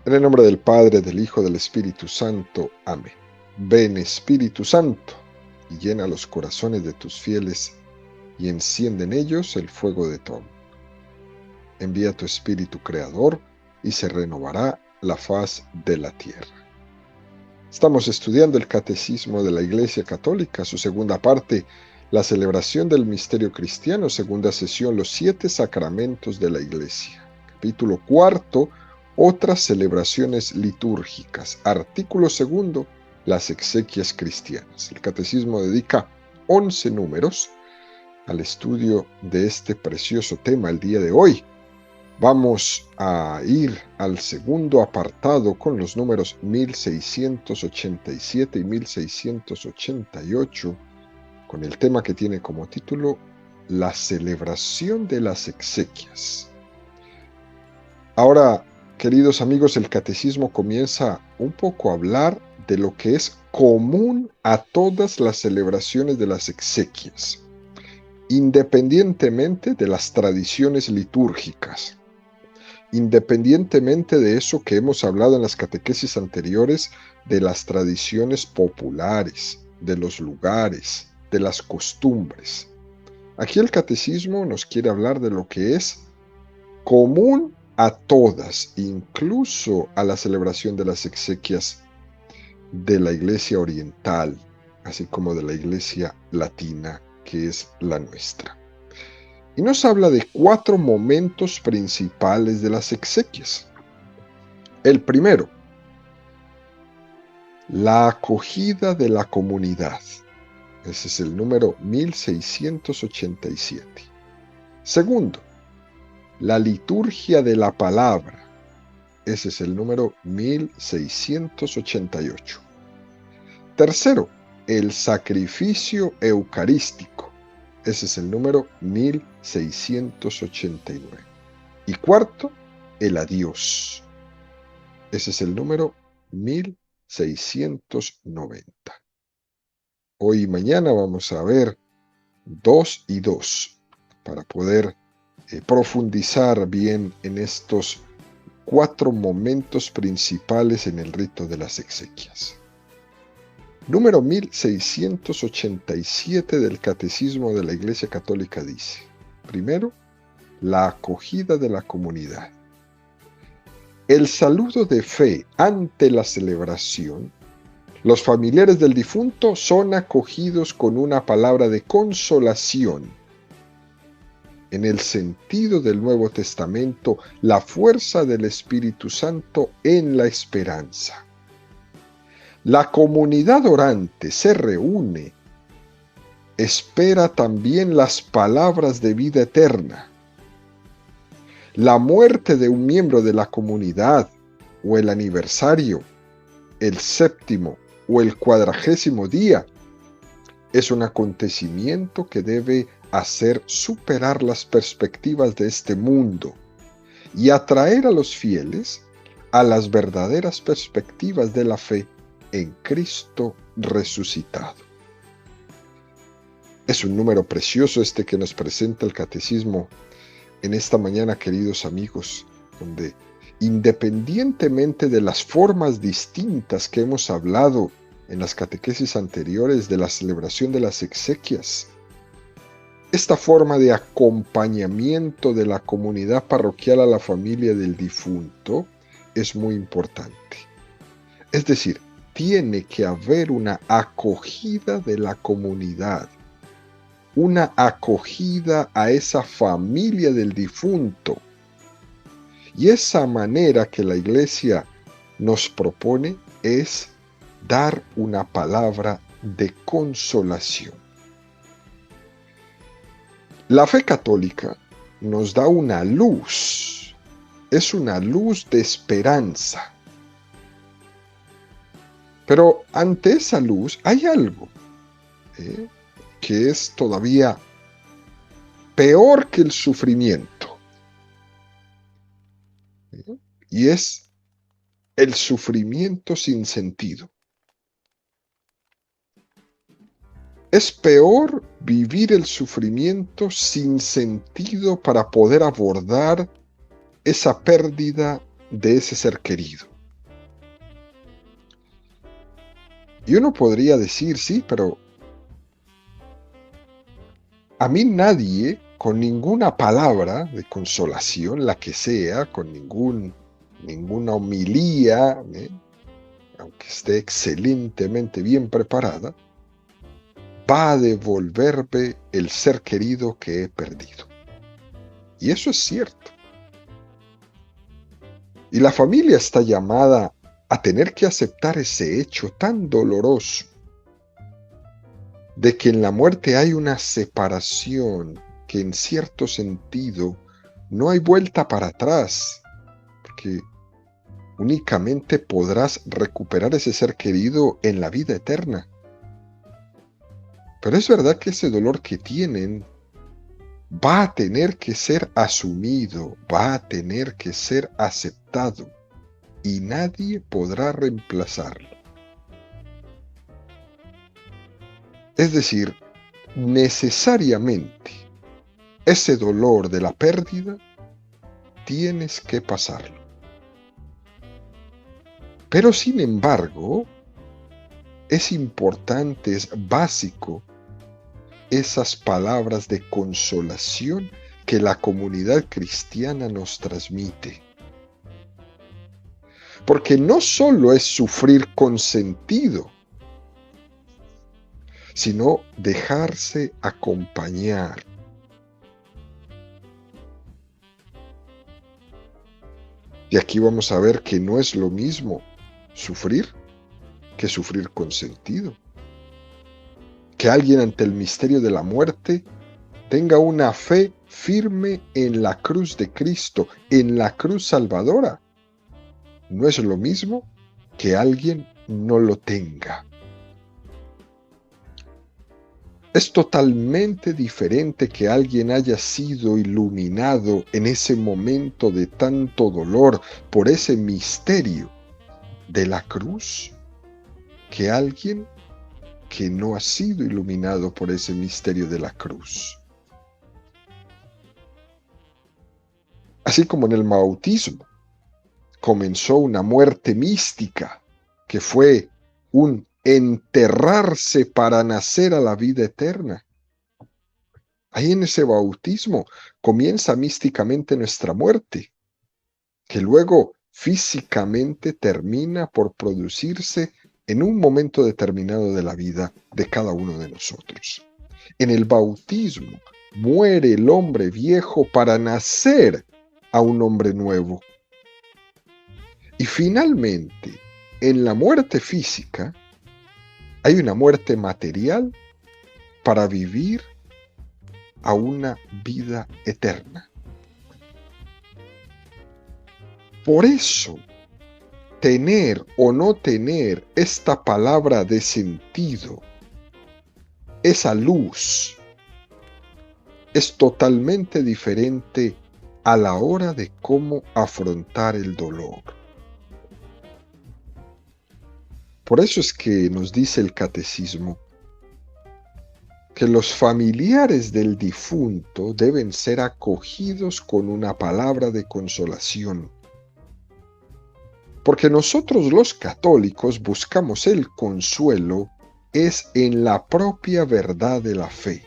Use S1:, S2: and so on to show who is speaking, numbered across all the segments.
S1: En el nombre del Padre, del Hijo, del Espíritu Santo. Amén. Ven, Espíritu Santo, y llena los corazones de tus fieles, y enciende en ellos el fuego de tu amor. Envía tu Espíritu Creador, y se renovará la faz de la tierra. Estamos estudiando el Catecismo de la Iglesia Católica, su segunda parte, la celebración del misterio cristiano, segunda sesión, los 7 sacramentos de la Iglesia. Capítulo 4, otras celebraciones litúrgicas. Artículo 2, las exequias cristianas. El Catecismo dedica 11 números al estudio de este precioso tema el día de hoy. Vamos a ir al segundo apartado con los números 1687 y 1688, con el tema que tiene como título La celebración de las exequias. Ahora, queridos amigos, el catecismo comienza un poco a hablar de lo que es común a todas las celebraciones de las exequias, independientemente de las tradiciones litúrgicas. Independientemente de eso que hemos hablado en las catequesis anteriores, de las tradiciones populares, de los lugares, de las costumbres. Aquí el catecismo nos quiere hablar de lo que es común a todas, incluso a la celebración de las exequias de la Iglesia oriental, así como de la Iglesia latina, que es la nuestra. Y nos habla de 4 momentos principales de las exequias. El primero, la acogida de la comunidad. Ese es el número 1687. Segundo, la liturgia de la palabra. Ese es el número 1688. Tercero, el sacrificio eucarístico. Ese es el número 1689. Y cuarto, el adiós. Ese es el número 1690. Hoy y mañana vamos a ver 2 y 2 para poder profundizar bien en estos 4 momentos principales en el rito de las exequias. Número 1687 del Catecismo de la Iglesia Católica dice: primero, la acogida de la comunidad. El saludo de fe ante la celebración. Los familiares del difunto son acogidos con una palabra de consolación. En el sentido del Nuevo Testamento, la fuerza del Espíritu Santo en la esperanza. La comunidad orante se reúne, espera también las palabras de vida eterna. La muerte de un miembro de la comunidad, o el aniversario, el 7º o el 40º día, es un acontecimiento que debe hacer superar las perspectivas de este mundo y atraer a los fieles a las verdaderas perspectivas de la fe en Cristo resucitado. Es un número precioso este que nos presenta el Catecismo en esta mañana, queridos amigos, donde independientemente de las formas distintas que hemos hablado en las catequesis anteriores de la celebración de las exequias, esta forma de acompañamiento de la comunidad parroquial a la familia del difunto es muy importante. Es decir, tiene que haber una acogida de la comunidad, una acogida a esa familia del difunto. Y esa manera que la Iglesia nos propone es dar una palabra de consolación. La fe católica nos da una luz, es una luz de esperanza. Pero ante esa luz hay algo que es todavía peor que el sufrimiento. Y es el sufrimiento sin sentido. Es peor vivir el sufrimiento sin sentido para poder abordar esa pérdida de ese ser querido. Y uno podría decir, sí, pero a mí nadie, con ninguna palabra de consolación, la que sea, con ninguna homilía, aunque esté excelentemente bien preparada, va a devolverme el ser querido que he perdido. Y eso es cierto. Y la familia está llamada a tener que aceptar ese hecho tan doloroso de que en la muerte hay una separación que en cierto sentido no hay vuelta para atrás, porque únicamente podrás recuperar ese ser querido en la vida eterna. Pero es verdad que ese dolor que tienen va a tener que ser asumido, va a tener que ser aceptado y nadie podrá reemplazarlo. Es decir, necesariamente ese dolor de la pérdida tienes que pasarlo. Pero sin embargo, es importante, es básico esas palabras de consolación que la comunidad cristiana nos transmite. Porque no solo es sufrir con sentido, sino dejarse acompañar. Y aquí vamos a ver que no es lo mismo sufrir que sufrir con sentido. Que alguien ante el misterio de la muerte tenga una fe firme en la cruz de Cristo, en la cruz salvadora. No es lo mismo que alguien no lo tenga. Es totalmente diferente que alguien haya sido iluminado en ese momento de tanto dolor por ese misterio de la cruz, que alguien que no ha sido iluminado por ese misterio de la cruz. Así como en el bautismo comenzó una muerte mística, que fue un enterrarse para nacer a la vida eterna. Ahí en ese bautismo comienza místicamente nuestra muerte, que luego físicamente termina por producirse en un momento determinado de la vida de cada uno de nosotros. En el bautismo muere el hombre viejo para nacer a un hombre nuevo. Y finalmente, en la muerte física, hay una muerte material para vivir a una vida eterna. Por eso, tener o no tener esta palabra de sentido, esa luz, es totalmente diferente a la hora de cómo afrontar el dolor. Por eso es que nos dice el catecismo que los familiares del difunto deben ser acogidos con una palabra de consolación. Porque nosotros los católicos buscamos el consuelo es en la propia verdad de la fe.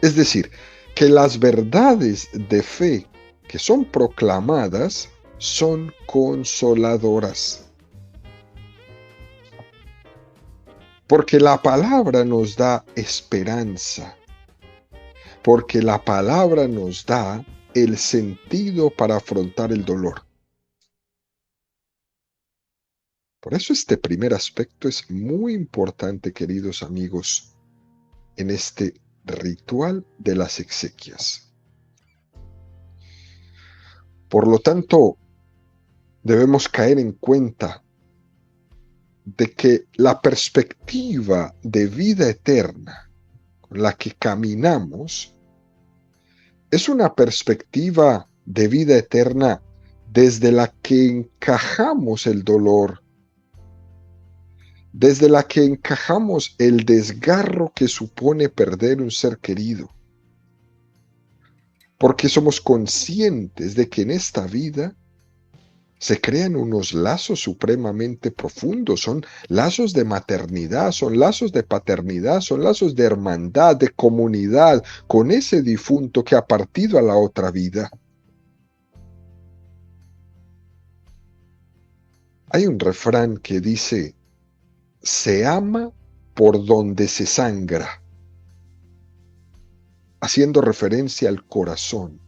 S1: Es decir, que las verdades de fe que son proclamadas son consoladoras. Porque la palabra nos da esperanza. Porque la palabra nos da el sentido para afrontar el dolor. Por eso este primer aspecto es muy importante, queridos amigos, en este ritual de las exequias. Por lo tanto, debemos caer en cuenta de que la perspectiva de vida eterna con la que caminamos es una perspectiva de vida eterna desde la que encajamos el dolor, desde la que encajamos el desgarro que supone perder un ser querido, porque somos conscientes de que en esta vida Se crean unos lazos supremamente profundos, son lazos de maternidad, son lazos de paternidad, son lazos de hermandad, de comunidad con ese difunto que ha partido a la otra vida. Hay un refrán que dice, se ama por donde se sangra, haciendo referencia al corazón.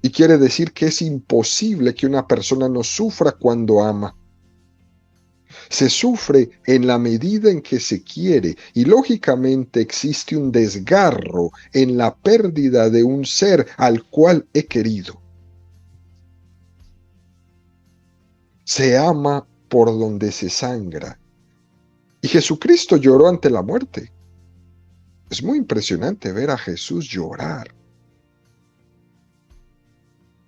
S1: Y quiere decir que es imposible que una persona no sufra cuando ama. Se sufre en la medida en que se quiere y lógicamente existe un desgarro en la pérdida de un ser al cual he querido. Se ama por donde se sangra. Y Jesucristo lloró ante la muerte. Es muy impresionante ver a Jesús llorar.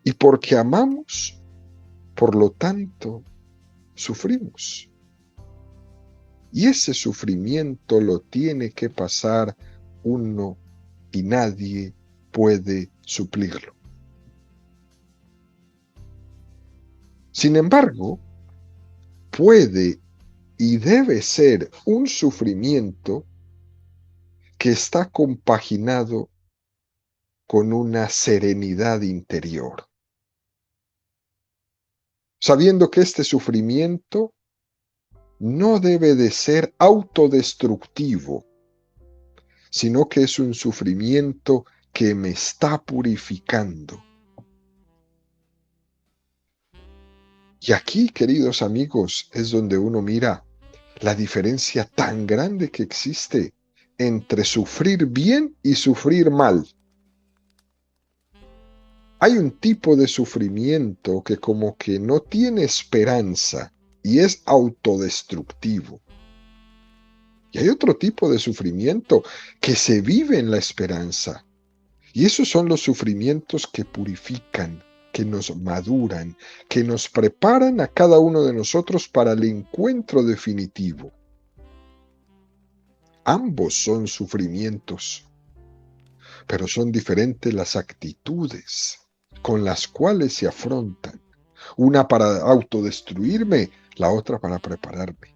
S1: Y porque amamos, por lo tanto, sufrimos. Y ese sufrimiento lo tiene que pasar uno y nadie puede suplirlo. Sin embargo, puede y debe ser un sufrimiento que está compaginado con una serenidad interior, sabiendo que este sufrimiento no debe de ser autodestructivo, sino que es un sufrimiento que me está purificando. Y aquí, queridos amigos, es donde uno mira la diferencia tan grande que existe entre sufrir bien y sufrir mal. Hay un tipo de sufrimiento que como que no tiene esperanza y es autodestructivo. Y hay otro tipo de sufrimiento que se vive en la esperanza. Y esos son los sufrimientos que purifican, que nos maduran, que nos preparan a cada uno de nosotros para el encuentro definitivo. Ambos son sufrimientos, pero son diferentes las actitudes con las cuales se afrontan. Una para autodestruirme, la otra para prepararme.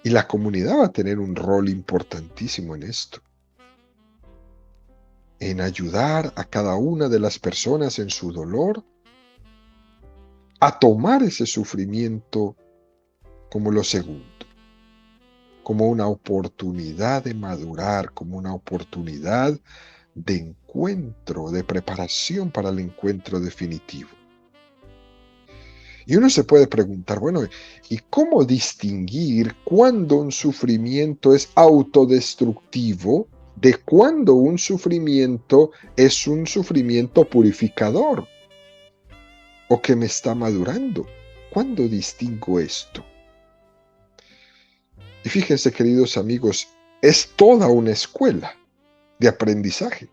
S1: Y la comunidad va a tener un rol importantísimo en esto, en ayudar a cada una de las personas en su dolor a tomar ese sufrimiento como lo segundo, como una oportunidad de madurar, como una oportunidad de encuentro, de preparación para el encuentro definitivo. Y uno se puede preguntar, bueno, ¿y cómo distinguir cuándo un sufrimiento es autodestructivo de cuándo un sufrimiento es un sufrimiento purificador o que me está madurando? ¿Cuándo distingo esto? Y fíjense, queridos amigos, es toda una escuela de aprendizaje.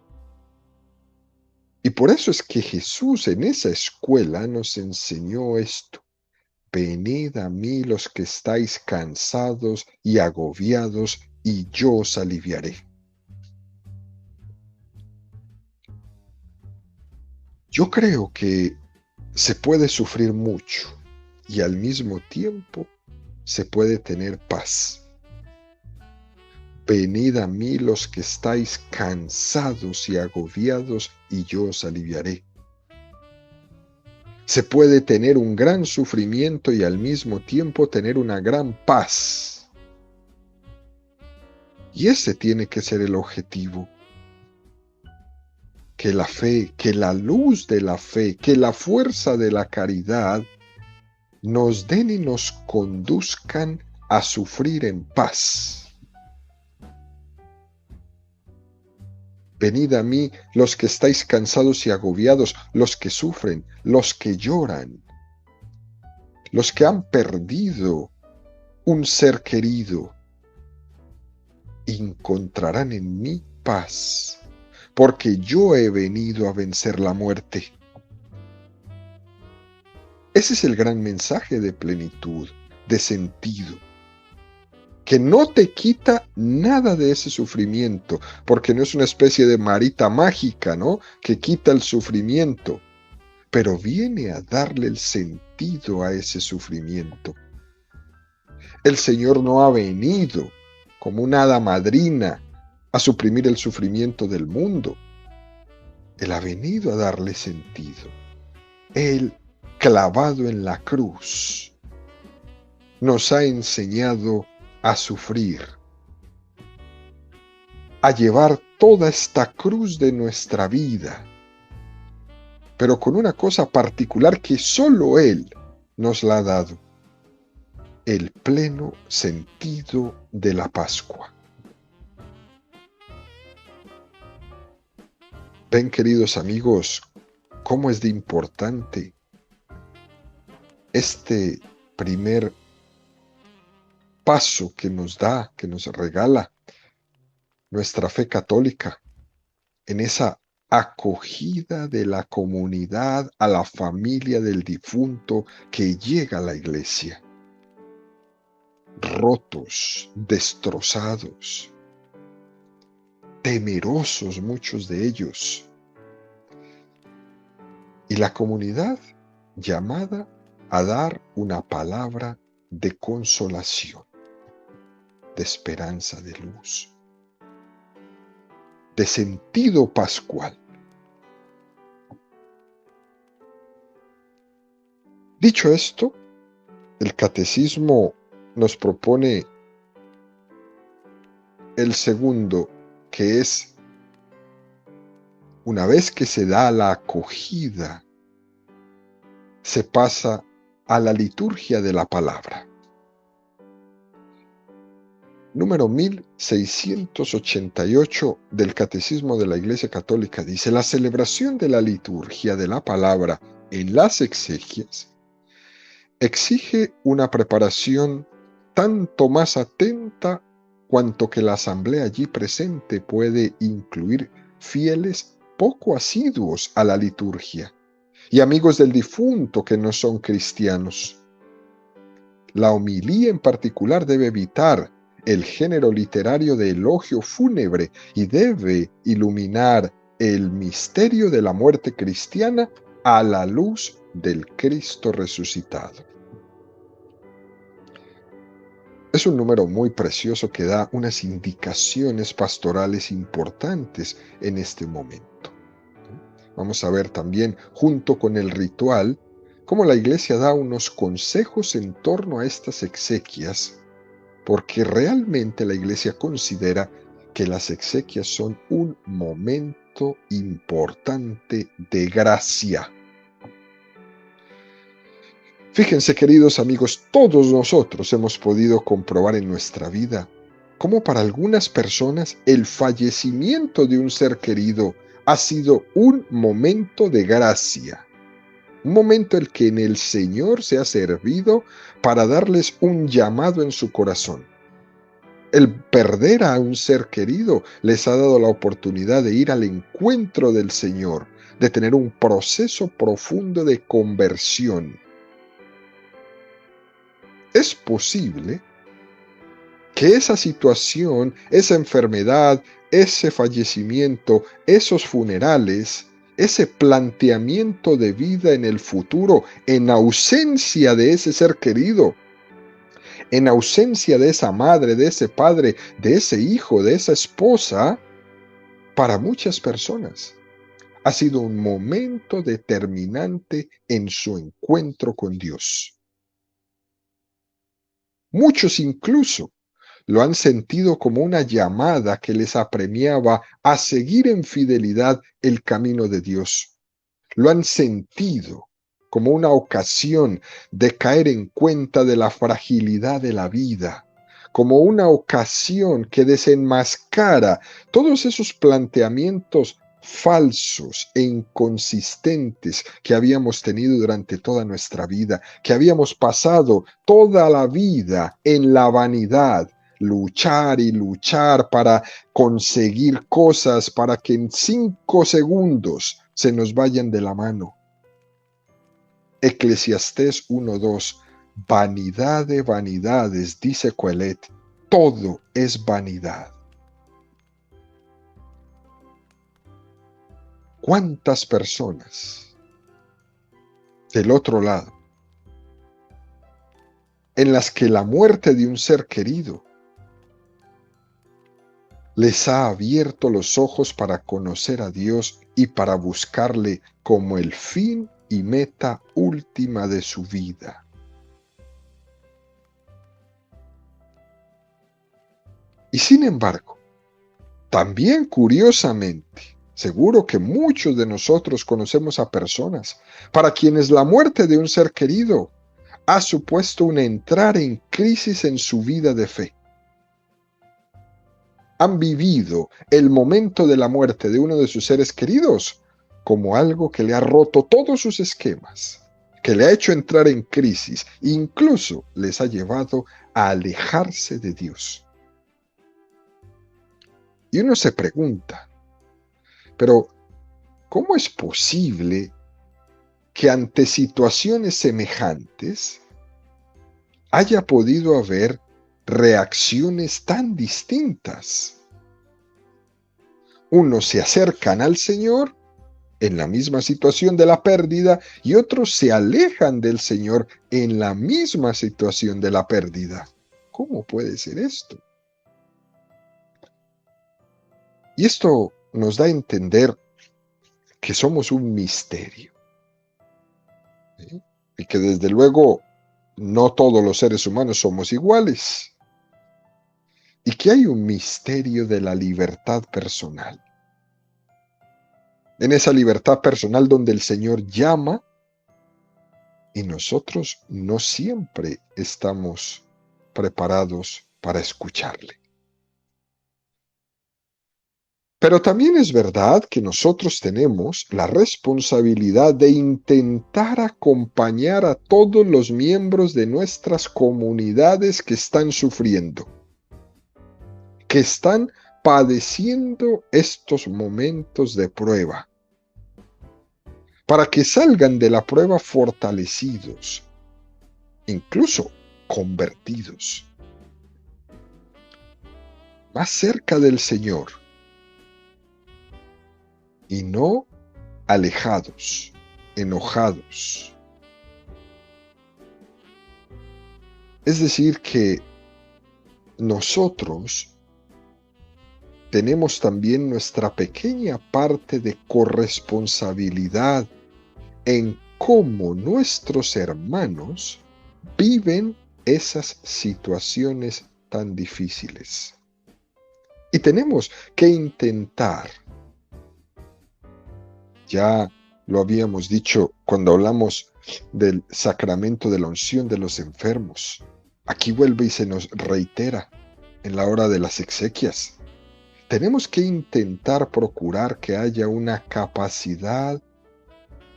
S1: Y por eso es que Jesús en esa escuela nos enseñó esto. Venid a mí los que estáis cansados y agobiados, y yo os aliviaré. Yo creo que se puede sufrir mucho y al mismo tiempo se puede tener paz. Venid a mí los que estáis cansados y agobiados, y yo os aliviaré. Se puede tener un gran sufrimiento y al mismo tiempo tener una gran paz. Y ese tiene que ser el objetivo. Que la fe, que la luz de la fe, que la fuerza de la caridad nos den y nos conduzcan a sufrir en paz. Venid a mí los que estáis cansados y agobiados, los que sufren, los que lloran, los que han perdido un ser querido. Encontrarán en mí paz, porque yo he venido a vencer la muerte. Ese es el gran mensaje de plenitud, de sentido. que no te quita nada de ese sufrimiento, porque no es una especie de marita mágica, ¿no? Que quita el sufrimiento, pero viene a darle el sentido a ese sufrimiento. El Señor no ha venido como una hada madrina a suprimir el sufrimiento del mundo. Él ha venido a darle sentido. Él, clavado en la cruz, nos ha enseñado a sufrir, a llevar toda esta cruz de nuestra vida, pero con una cosa particular que solo Él nos la ha dado: el pleno sentido de la Pascua. Ven, queridos amigos, cómo es de importante este primer paso que nos da, que nos regala nuestra fe católica, en esa acogida de la comunidad a la familia del difunto que llega a la iglesia. Rotos, destrozados, temerosos muchos de ellos. Y la comunidad llamada a dar una palabra de consolación, de esperanza, de luz, de sentido pascual. Dicho esto, el catecismo nos propone el segundo, que es, una vez que se da la acogida, se pasa a la liturgia de la palabra. Número 1688 del Catecismo de la Iglesia Católica dice: la celebración de la liturgia de la palabra en las exequias exige una preparación tanto más atenta cuanto que la asamblea allí presente puede incluir fieles poco asiduos a la liturgia y amigos del difunto que no son cristianos. La homilía en particular debe evitar el género literario de elogio fúnebre y debe iluminar el misterio de la muerte cristiana a la luz del Cristo resucitado. Es un número muy precioso que da unas indicaciones pastorales importantes en este momento. Vamos a ver también, junto con el ritual, cómo la Iglesia da unos consejos en torno a estas exequias, porque realmente la Iglesia considera que las exequias son un momento importante de gracia. Fíjense, queridos amigos, todos nosotros hemos podido comprobar en nuestra vida cómo para algunas personas el fallecimiento de un ser querido ha sido un momento de gracia, un momento en que en el Señor se ha servido para darles un llamado en su corazón. El perder a un ser querido les ha dado la oportunidad de ir al encuentro del Señor, de tener un proceso profundo de conversión. Es posible que esa situación, esa enfermedad, ese fallecimiento, esos funerales, ese planteamiento de vida en el futuro, en ausencia de ese ser querido, en ausencia de esa madre, de ese padre, de ese hijo, de esa esposa, para muchas personas ha sido un momento determinante en su encuentro con Dios. Muchos incluso lo han sentido como una llamada que les apremiaba a seguir en fidelidad el camino de Dios. Lo han sentido como una ocasión de caer en cuenta de la fragilidad de la vida, como una ocasión que desenmascara todos esos planteamientos falsos e inconsistentes que habíamos tenido durante toda nuestra vida, que habíamos pasado toda la vida en la vanidad, luchar y luchar para conseguir cosas para que en 5 segundos se nos vayan de la mano. Eclesiastés 1:2: vanidad de vanidades, dice Coelet, todo es vanidad. ¿Cuántas personas del otro lado, en las que la muerte de un ser querido les ha abierto los ojos para conocer a Dios y para buscarle como el fin y meta última de su vida? Y sin embargo, también curiosamente, seguro que muchos de nosotros conocemos a personas para quienes la muerte de un ser querido ha supuesto un entrar en crisis en su vida de fe. Han vivido el momento de la muerte de uno de sus seres queridos como algo que le ha roto todos sus esquemas, que le ha hecho entrar en crisis, incluso les ha llevado a alejarse de Dios. Y uno se pregunta, pero ¿cómo es posible que ante situaciones semejantes haya podido haber reacciones tan distintas? Unos se acercan al Señor en la misma situación de la pérdida y otros se alejan del Señor en la misma situación de la pérdida. ¿Cómo puede ser esto? Y esto nos da a entender que somos un misterio, ¿sí? Y que desde luego no todos los seres humanos somos iguales. Y que hay un misterio de la libertad personal. En esa libertad personal donde el Señor llama y nosotros no siempre estamos preparados para escucharle. Pero también es verdad que nosotros tenemos la responsabilidad de intentar acompañar a todos los miembros de nuestras comunidades que están sufriendo, que están padeciendo estos momentos de prueba, para que salgan de la prueba fortalecidos, incluso convertidos, más cerca del Señor y no alejados, enojados. Es decir, que nosotros tenemos también nuestra pequeña parte de corresponsabilidad en cómo nuestros hermanos viven esas situaciones tan difíciles. Y tenemos que intentar, ya lo habíamos dicho cuando hablamos del sacramento de la unción de los enfermos, aquí vuelve y se nos reitera en la hora de las exequias. Tenemos que intentar procurar que haya una capacidad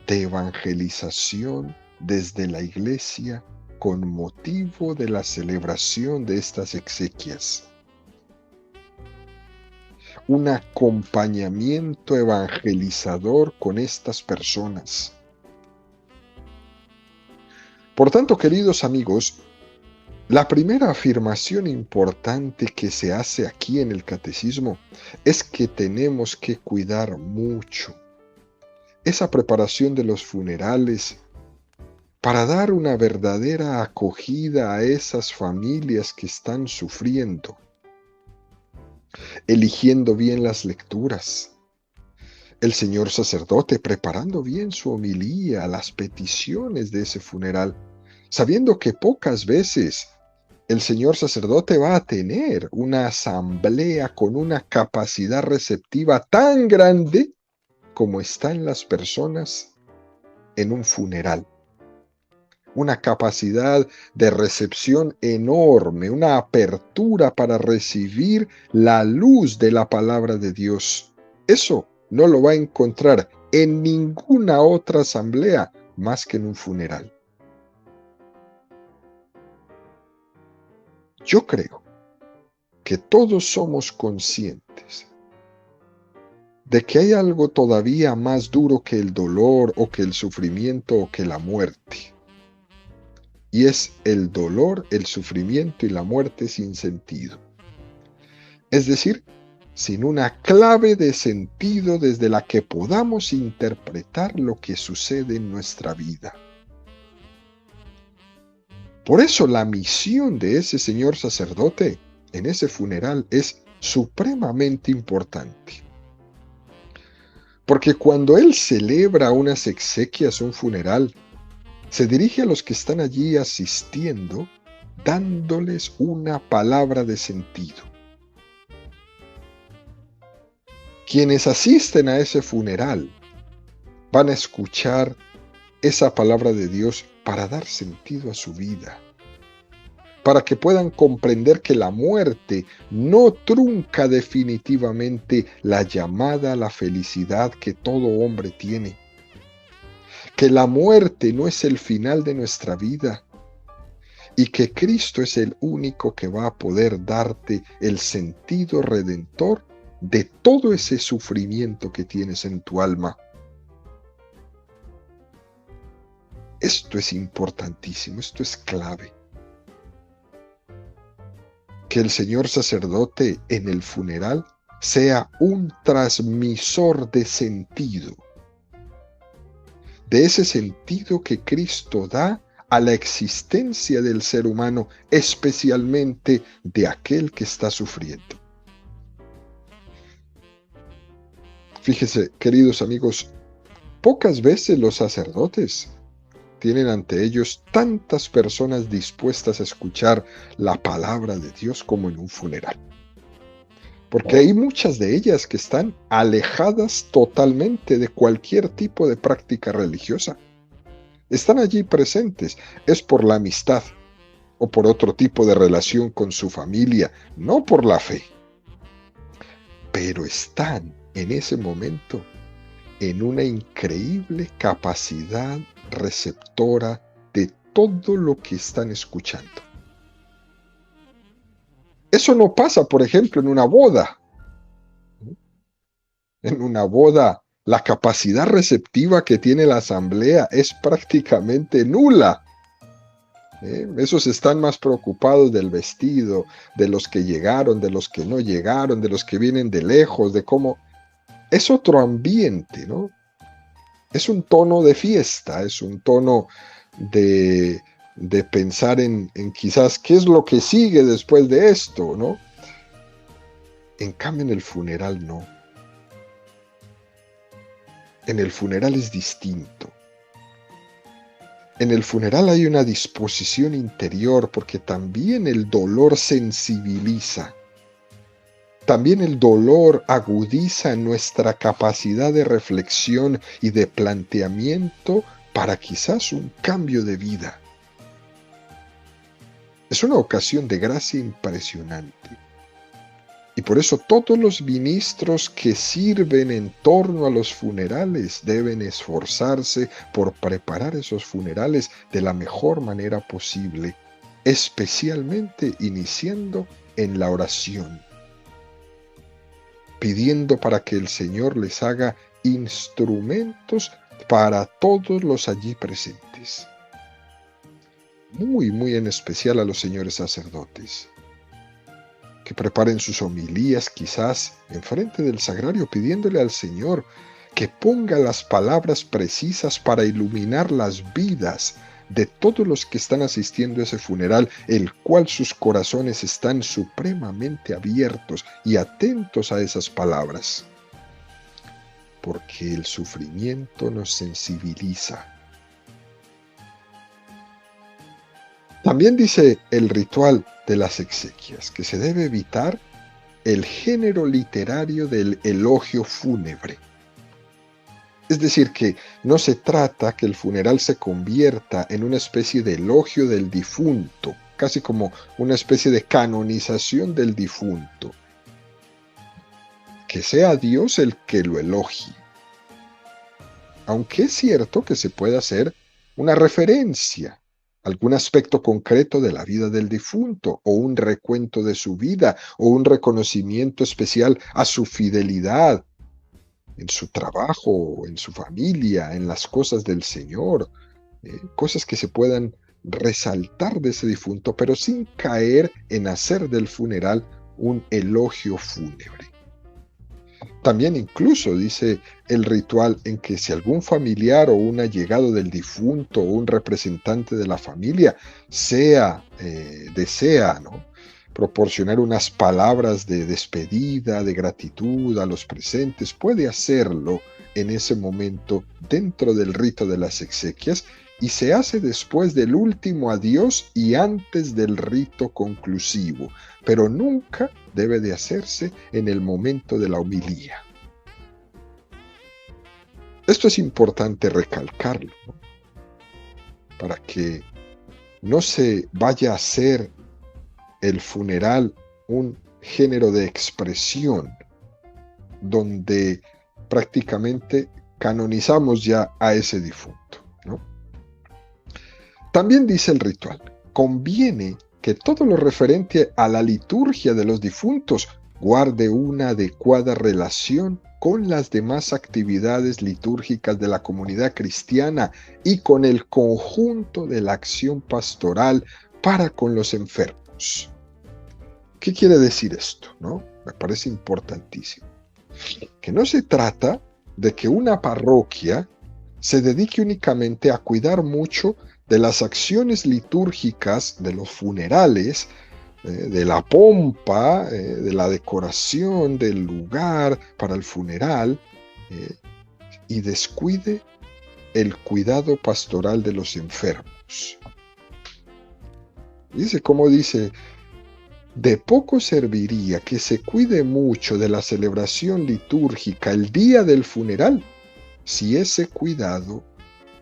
S1: de evangelización desde la Iglesia con motivo de la celebración de estas exequias. Un acompañamiento evangelizador con estas personas. Por tanto, queridos amigos, la primera afirmación importante que se hace aquí en el catecismo es que tenemos que cuidar mucho esa preparación de los funerales para dar una verdadera acogida a esas familias que están sufriendo, eligiendo bien las lecturas, el señor sacerdote preparando bien su homilía, las peticiones de ese funeral, sabiendo que pocas veces el señor sacerdote va a tener una asamblea con una capacidad receptiva tan grande como están las personas en un funeral. Una capacidad de recepción enorme, una apertura para recibir la luz de la palabra de Dios. Eso no lo va a encontrar en ninguna otra asamblea más que en un funeral. Yo creo que todos somos conscientes de que hay algo todavía más duro que el dolor o que el sufrimiento o que la muerte. y es el dolor, el sufrimiento y la muerte sin sentido. Es decir, sin una clave de sentido desde la que podamos interpretar lo que sucede en nuestra vida. Por eso la misión de ese señor sacerdote en ese funeral es supremamente importante. Porque cuando él celebra unas exequias, un funeral, se dirige a los que están allí asistiendo, dándoles una palabra de sentido. Quienes asisten a ese funeral van a escuchar esa palabra de Dios para dar sentido a su vida, para que puedan comprender que la muerte no trunca definitivamente la llamada a la felicidad que todo hombre tiene, que la muerte no es el final de nuestra vida y que Cristo es el único que va a poder darte el sentido redentor de todo ese sufrimiento que tienes en tu alma. Esto es importantísimo, esto es clave. Que el señor sacerdote en el funeral sea un transmisor de sentido, de ese sentido que Cristo da a la existencia del ser humano, especialmente de aquel que está sufriendo. Fíjese, queridos amigos, pocas veces los sacerdotes tienen ante ellos tantas personas dispuestas a escuchar la palabra de Dios como en un funeral. Porque hay muchas de ellas que están alejadas totalmente de cualquier tipo de práctica religiosa. Están allí presentes, es por la amistad o por otro tipo de relación con su familia, no por la fe. Pero están en ese momento en una increíble capacidad receptora de todo lo que están escuchando. Eso no pasa, por ejemplo, en una boda. En una boda, la capacidad receptiva que tiene la asamblea es prácticamente nula. Esos están más preocupados del vestido, de los que llegaron, de los que no llegaron, de los que vienen de lejos, de cómo... Es otro ambiente, ¿no? Es un tono de fiesta, es un tono de pensar en quizás qué es lo que sigue después de esto, ¿no? En cambio, en el funeral no. En el funeral es distinto. En el funeral hay una disposición interior porque también el dolor sensibiliza. También el dolor agudiza nuestra capacidad de reflexión y de planteamiento para quizás un cambio de vida. Es una ocasión de gracia impresionante. Y por eso todos los ministros que sirven en torno a los funerales deben esforzarse por preparar esos funerales de la mejor manera posible, especialmente iniciando en la oración, pidiendo para que el Señor les haga instrumentos para todos los allí presentes. Muy, muy en especial a los señores sacerdotes, que preparen sus homilías quizás enfrente del sagrario, pidiéndole al Señor que ponga las palabras precisas para iluminar las vidas de todos los que están asistiendo a ese funeral, el cual sus corazones están supremamente abiertos y atentos a esas palabras. Porque el sufrimiento nos sensibiliza. También dice el ritual de las exequias que se debe evitar el género literario del elogio fúnebre. Es decir, que no se trata que el funeral se convierta en una especie de elogio del difunto, casi como una especie de canonización del difunto. Que sea Dios el que lo elogie. Aunque es cierto que se puede hacer una referencia, algún aspecto concreto de la vida del difunto, o un recuento de su vida, o un reconocimiento especial a su fidelidad, en su trabajo, en su familia, en las cosas del Señor, cosas que se puedan resaltar de ese difunto, pero sin caer en hacer del funeral un elogio fúnebre. También incluso dice el ritual en que si algún familiar o un allegado del difunto o un representante de la familia desea, ¿no?, proporcionar unas palabras de despedida, de gratitud a los presentes, puede hacerlo en ese momento dentro del rito de las exequias, y se hace después del último adiós y antes del rito conclusivo, pero nunca debe de hacerse en el momento de la homilía. Esto es importante recalcarlo, ¿no?, para que no se vaya a hacer el funeral un género de expresión donde prácticamente canonizamos ya a ese difunto, ¿no? También dice el ritual: conviene que todo lo referente a la liturgia de los difuntos guarde una adecuada relación con las demás actividades litúrgicas de la comunidad cristiana y con el conjunto de la acción pastoral para con los enfermos. ¿Qué quiere decir esto, no? Me parece importantísimo. Que no se trata de que una parroquia se dedique únicamente a cuidar mucho de las acciones litúrgicas de los funerales, de la pompa, de la decoración del lugar para el funeral, y descuide el cuidado pastoral de los enfermos. Dice, de poco serviría que se cuide mucho de la celebración litúrgica el día del funeral, si ese cuidado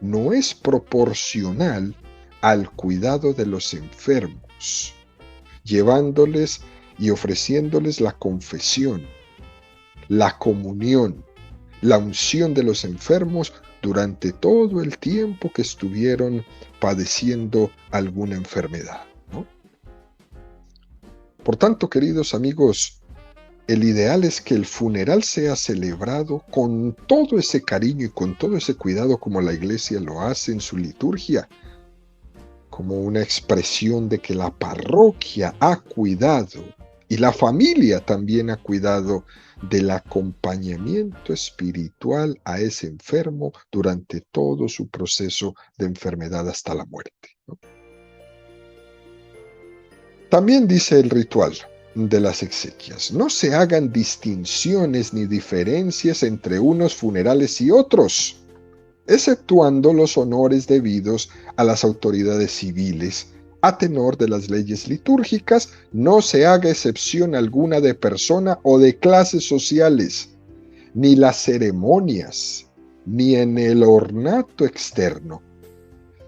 S1: no es proporcional al cuidado de los enfermos, llevándoles y ofreciéndoles la confesión, la comunión, la unción de los enfermos durante todo el tiempo que estuvieron padeciendo alguna enfermedad, ¿no? Por tanto, queridos amigos, el ideal es que el funeral sea celebrado con todo ese cariño y con todo ese cuidado como la Iglesia lo hace en su liturgia, como una expresión de que la parroquia ha cuidado y la familia también ha cuidado del acompañamiento espiritual a ese enfermo durante todo su proceso de enfermedad hasta la muerte, ¿no? También dice el ritual de las exequias: no se hagan distinciones ni diferencias entre unos funerales y otros, exceptuando los honores debidos a las autoridades civiles. A tenor de las leyes litúrgicas, no se haga excepción alguna de persona o de clases sociales, ni las ceremonias, ni en el ornato externo.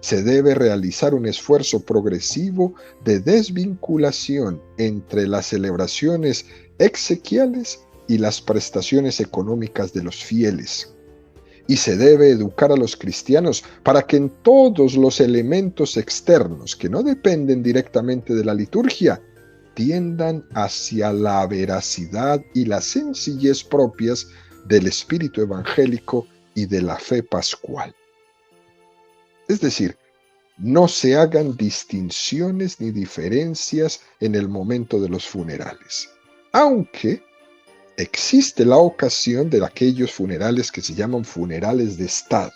S1: Se debe realizar un esfuerzo progresivo de desvinculación entre las celebraciones exequiales y las prestaciones económicas de los fieles. Y se debe educar a los cristianos para que en todos los elementos externos que no dependen directamente de la liturgia tiendan hacia la veracidad y la sencillez propias del espíritu evangélico y de la fe pascual. Es decir, no se hagan distinciones ni diferencias en el momento de los funerales, aunque existe la ocasión de aquellos funerales que se llaman funerales de Estado,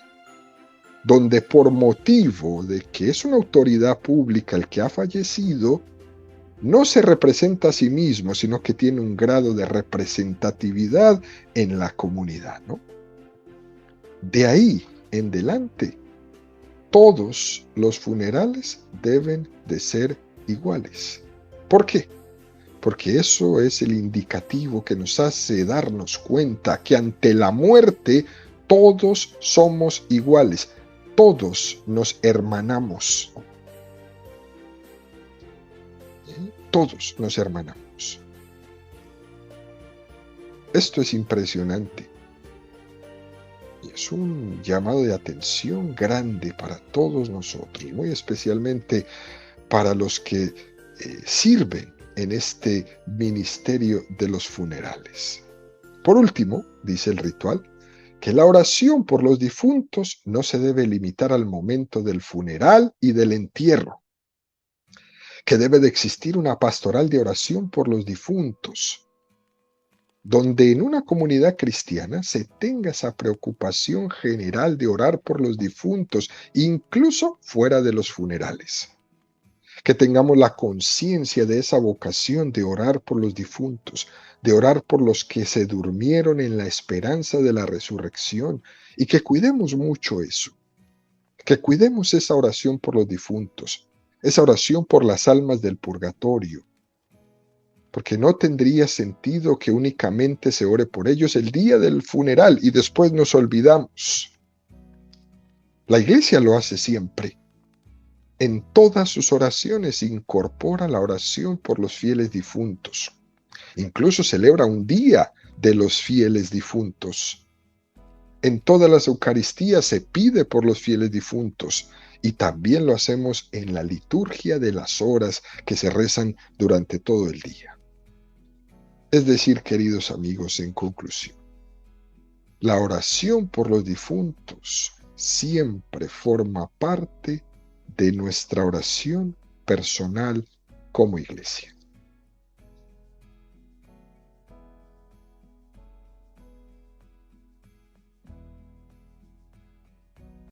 S1: donde por motivo de que es una autoridad pública el que ha fallecido, no se representa a sí mismo, sino que tiene un grado de representatividad en la comunidad, ¿no? De ahí en adelante, todos los funerales deben de ser iguales. ¿Por qué? Porque eso es el indicativo que nos hace darnos cuenta que ante la muerte todos somos iguales, todos nos hermanamos. Todos nos hermanamos. Esto es impresionante. Y es un llamado de atención grande para todos nosotros, muy especialmente para los que sirven en este ministerio de los funerales. Por último, dice el ritual, que la oración por los difuntos no se debe limitar al momento del funeral y del entierro, que debe de existir una pastoral de oración por los difuntos, donde en una comunidad cristiana se tenga esa preocupación general de orar por los difuntos, incluso fuera de los funerales. Que tengamos la conciencia de esa vocación de orar por los difuntos, de orar por los que se durmieron en la esperanza de la resurrección, y que cuidemos mucho eso, que cuidemos esa oración por los difuntos, esa oración por las almas del purgatorio, porque no tendría sentido que únicamente se ore por ellos el día del funeral y después nos olvidamos. La iglesia lo hace siempre. En todas sus oraciones incorpora la oración por los fieles difuntos. Incluso celebra un día de los fieles difuntos. En todas las Eucaristías se pide por los fieles difuntos y también lo hacemos en la liturgia de las horas que se rezan durante todo el día. Es decir, queridos amigos, en conclusión, la oración por los difuntos siempre forma parte de nuestra oración personal como iglesia.